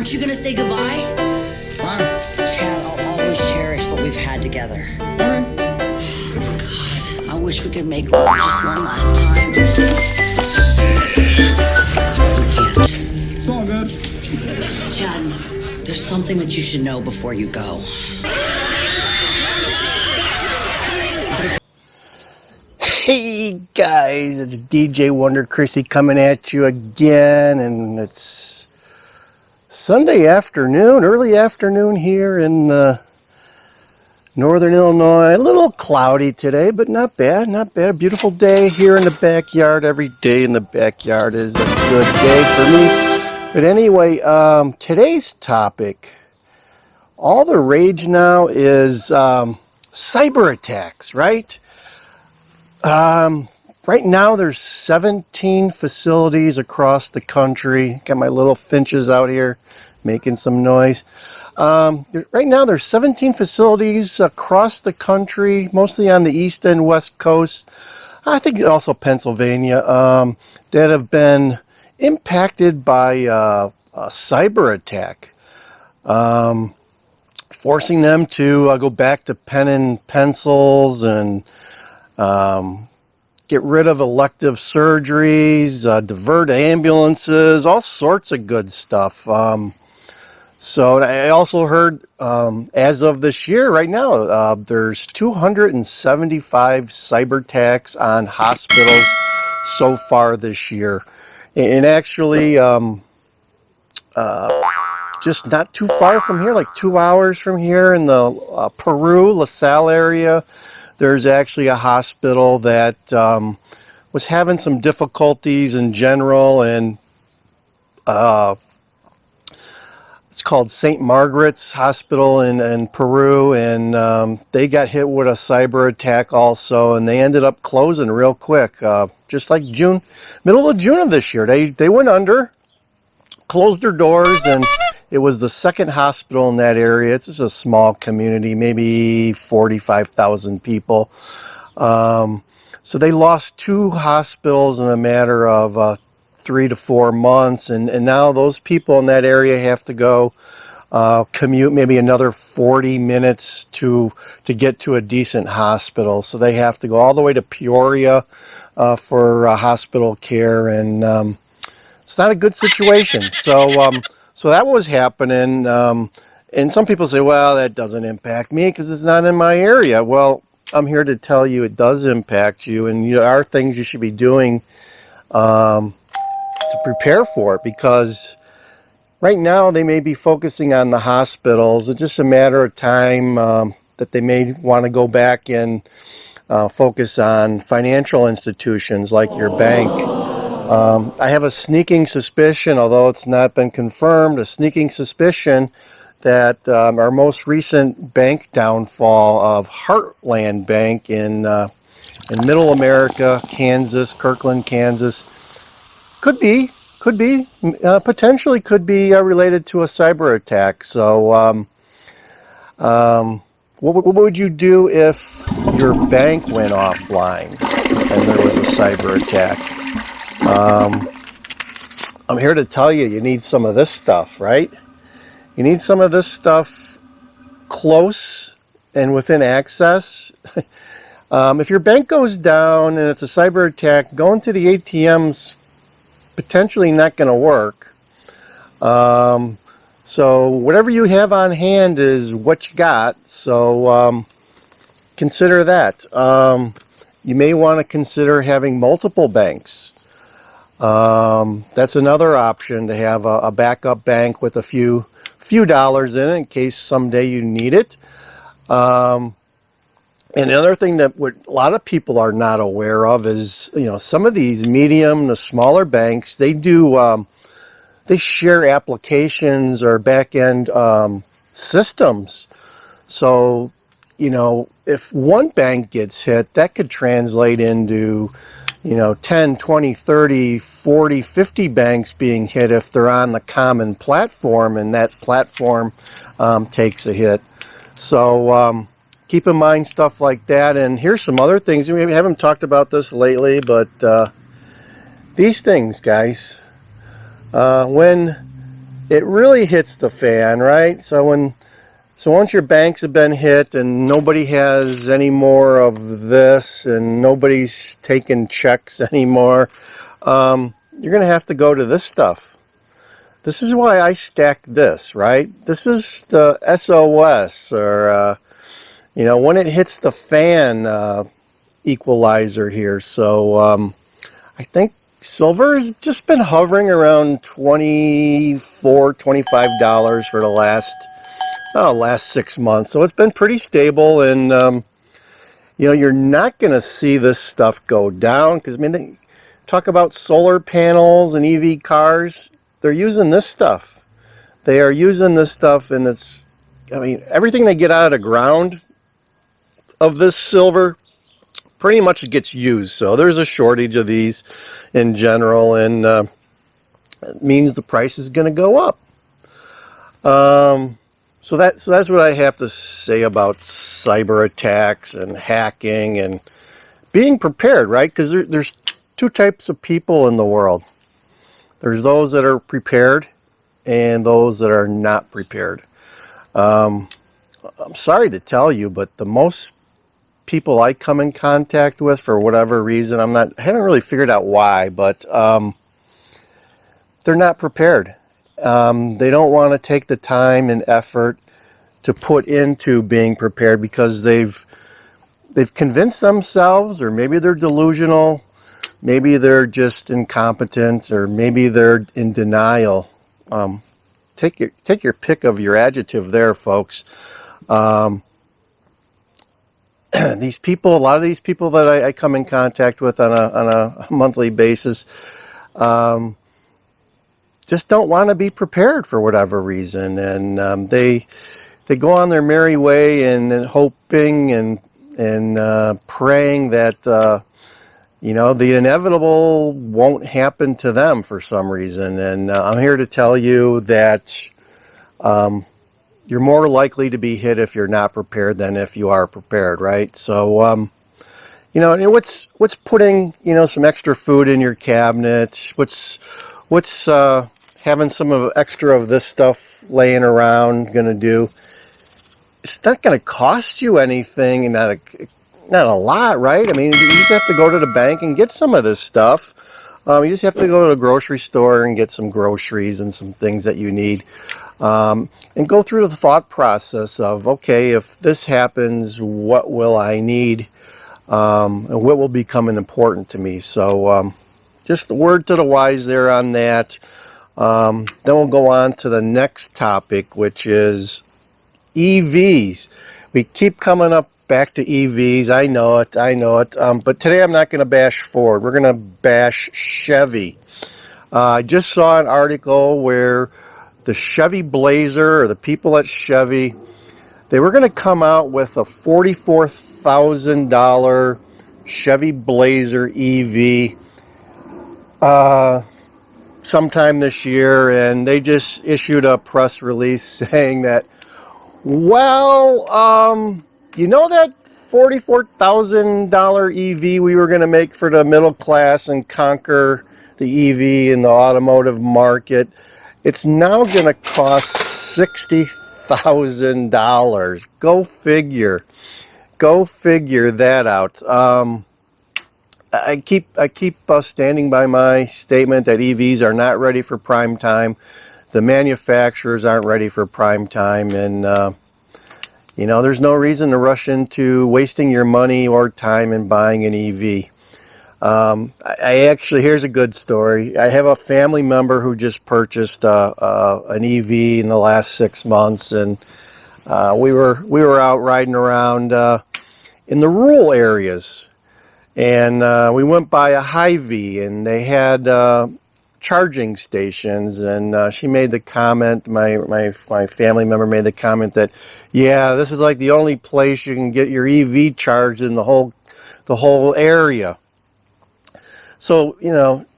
Aren't you gonna say goodbye? Fine. Chad, I'll always cherish what we've had together. Alright. God, I wish we could make love just one last time. We can't. It's all good. Chad, there's something that you should know before you go. Hey guys, it's DJ Wonder Chrissy coming at you again, and it's Sunday afternoon, early afternoon here in northern Illinois. A little cloudy today, but not bad, not bad. A beautiful day here in the backyard. Every day in the backyard is a good day for me. But anyway, today's topic, all the rage now is cyber attacks, right? Right now there's 17 facilities across the country. Got my little finches out here making some noise. Right now there's 17 facilities across the country, mostly on the east and west coast. I think also Pennsylvania, that have been impacted by a cyber attack, forcing them to go back to pen and pencils and get rid of elective surgeries, divert ambulances, all sorts of good stuff. So I also heard, as of this year, right now, there's 275 cyber attacks on hospitals so far this year. And actually, just not too far from here, like 2 hours from here in the Peru, LaSalle area, there's actually a hospital that was having some difficulties in general, and it's called St. Margaret's Hospital in Peru, and they got hit with a cyber attack also, and they ended up closing real quick, just like middle of June of this year. They went under, closed their doors, and it was the second hospital in that area. It's just a small community, maybe 45,000 people. So they lost 2 hospitals in a matter of 3 to 4 months, and now those people in that area have to go commute maybe another 40 minutes to get to a decent hospital. So they have to go all the way to Peoria for hospital care, and it's not a good situation. So that was happening, and some people say, well, that doesn't impact me because it's not in my area. Well, I'm here to tell you it does impact you, and there are things you should be doing to prepare for it, because right now they may be focusing on the hospitals. It's just a matter of time that they may want to go back and focus on financial institutions like your bank. I have a sneaking suspicion, although it's not been confirmed, a sneaking suspicion that our most recent bank downfall of Heartland Bank in Middle America, Kansas, Kirkland, Kansas, potentially could be related to a cyber attack. So, what would you do if your bank went offline and there was a cyber attack? I'm here to tell you, you need some of this stuff, right? You need some of this stuff close and within access. If your bank goes down and it's a cyber attack, going to the ATM's potentially not going to work. So whatever you have on hand is what you got. So consider that. You may want to consider having multiple banks. That's another option, to have a backup bank with a few dollars in it in case someday you need it. And the other thing that a lot of people are not aware of is, some of these medium to smaller banks, they share applications or back-end systems. So, if one bank gets hit, that could translate into 10, 20, 30, 40, 50 banks being hit if they're on the common platform and that platform takes a hit. So keep in mind stuff like that. And here's some other things. We haven't talked about this lately, but these things, guys, when it really hits the fan, right? So once your banks have been hit and nobody has any more of this and nobody's taking checks anymore, you're going to have to go to this stuff. This is why I stack this, right? This is the SOS, or, when it hits the fan equalizer here. So I think silver has just been hovering around $24, $25 for the last 6 months. So it's been pretty stable, and you're not going to see this stuff go down, because they talk about solar panels and EV cars. They're using this stuff. They are using this stuff, and everything they get out of the ground of this silver pretty much gets used. So there's a shortage of these in general, and it means the price is going to go up. So that's what I have to say about cyber attacks and hacking and being prepared, right? Because there's two types of people in the world. There's those that are prepared and those that are not prepared. I'm sorry to tell you, but the most people I come in contact with, for whatever reason, I haven't really figured out why, but they're not prepared. They don't want to take the time and effort to put into being prepared, because they've convinced themselves, or maybe they're delusional, maybe they're just incompetent, or maybe they're in denial. Take your pick of your adjective there, folks. These people, a lot of these people that I come in contact with on a monthly basis, just don't want to be prepared for whatever reason, and they go on their merry way and hoping and praying that the inevitable won't happen to them for some reason. And I'm here to tell you that you're more likely to be hit if you're not prepared than if you are prepared, right? So what's putting some extra food in your cabinet? What's having some extra of this stuff laying around going to do? It's not going to cost you anything, and not a lot, right? You just have to go to the bank and get some of this stuff. You just have to go to the grocery store and get some groceries and some things that you need, and go through the thought process of, okay, if this happens, what will I need, and what will become important to me? So just the word to the wise there on that. Then we'll go on to the next topic, which is EVs. We keep coming up back to EVs. I know it. But today I'm not going to bash Ford. We're going to bash Chevy. I just saw an article where the Chevy Blazer, or the people at Chevy, they were going to come out with a $44,000 Chevy Blazer EV sometime this year, and they just issued a press release saying that, that $44,000 EV we were going to make for the middle class and conquer the EV in the automotive market, it's now going to cost $60,000. Go figure that out. I keep standing by my statement that EVs are not ready for prime time. The manufacturers aren't ready for prime time, and there's no reason to rush into wasting your money or time in buying an EV. Here's a good story. I have a family member who just purchased an EV in the last 6 months, and we were out riding around in the rural areas. And we went by a Hy-Vee, and they had charging stations. And she made the comment, my family member made the comment that, yeah, this is like the only place you can get your EV charged in the whole area. So,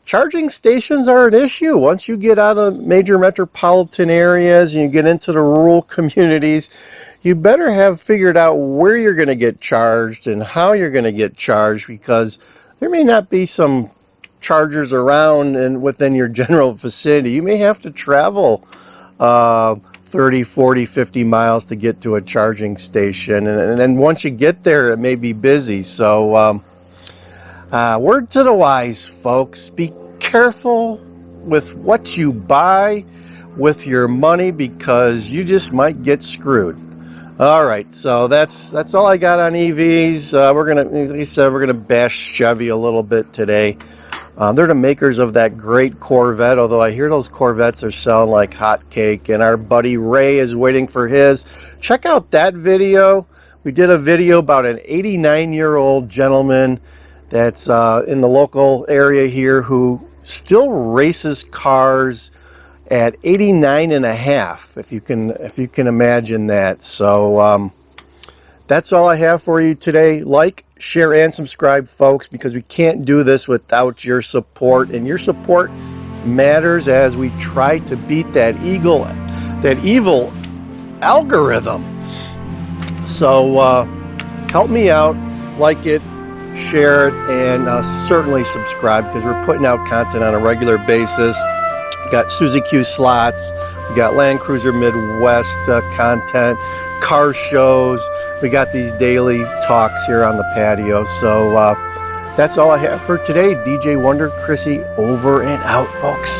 charging stations are an issue. Once you get out of major metropolitan areas and you get into the rural communities, you better have figured out where you're going to get charged and how you're going to get charged, because there may not be some chargers around and within your general vicinity. You may have to travel 30, 40, 50 miles to get to a charging station. And then once you get there, it may be busy. So word to the wise, folks, be careful with what you buy with your money, because you just might get screwed. All right, so that's all I got on EVs. Like I said, we're gonna bash Chevy a little bit today. They're the makers of that great Corvette, although I hear those Corvettes are selling like hotcake, and our buddy Ray is waiting for his. Check out that video. We did a video about an 89-year-old gentleman that's in the local area here who still races cars at 89 and a half, if you can imagine that. So that's all I have for you today. Like, share, and subscribe, folks, because we can't do this without your support, and your support matters as we try to beat that evil algorithm. So help me out, like it, share it, and certainly subscribe, because we're putting out content on a regular basis. We got susie-q slots, we got Land Cruiser Midwest content, car shows, we got these daily talks here on the patio. So that's all I have for today. DJ Wonder, Chrissy, over and out, folks.